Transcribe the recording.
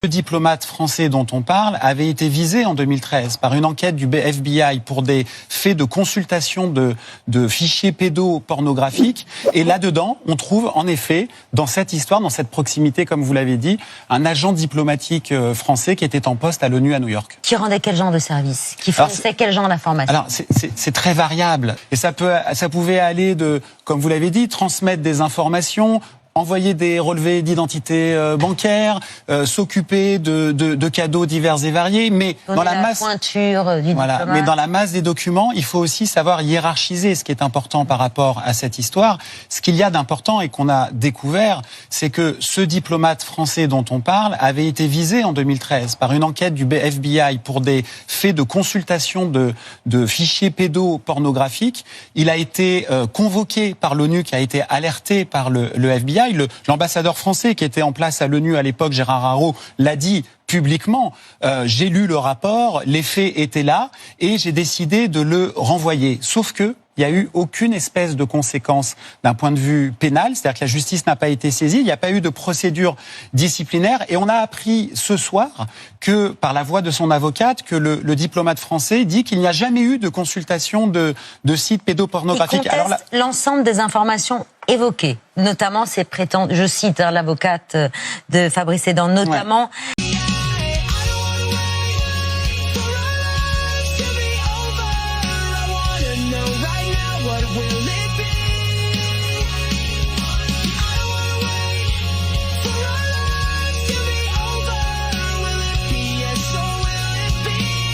Le diplomate français dont on parle avait été visé en 2013 par une enquête du FBI pour des faits de consultation de fichiers pédopornographiques. Et là-dedans, on trouve en effet, dans cette histoire, dans cette proximité, comme vous l'avez dit, un agent diplomatique français qui était en poste à l'ONU à New York. Qui rendait quel genre de service? Qui fournissait quel genre d'information? Alors, c'est très variable. Et ça pouvait aller de, comme vous l'avez dit, transmettre des informations, envoyer des relevés d'identité bancaire, s'occuper de cadeaux divers et variés, mais dans la masse pointure du diplomate. Mais dans la masse des documents, il faut aussi savoir hiérarchiser ce qui est important par rapport à cette histoire. Ce qu'il y a d'important et qu'on a découvert, c'est que ce diplomate français dont on parle avait été visé en 2013 par une enquête du FBI pour des faits de consultation de fichiers pédopornographiques. Il a été convoqué par l'ONU, qui a été alerté par le FBI. L'ambassadeur français qui était en place à l'ONU à l'époque, Gérard Haro, l'a dit publiquement. J'ai lu le rapport, les faits étaient là et j'ai décidé de le renvoyer. Sauf que il n'y a eu aucune espèce de conséquence d'un point de vue pénal, c'est-à-dire que la justice n'a pas été saisie, il n'y a pas eu de procédure disciplinaire et on a appris ce soir que, par la voix de son avocate, que le diplomate français dit qu'il n'y a jamais eu de consultation de sites pédopornographiques. Il conteste l'ensemble des informations évoquées, notamment ces prétendus, je cite l'avocate de Fabrice Edan, notamment... Ouais.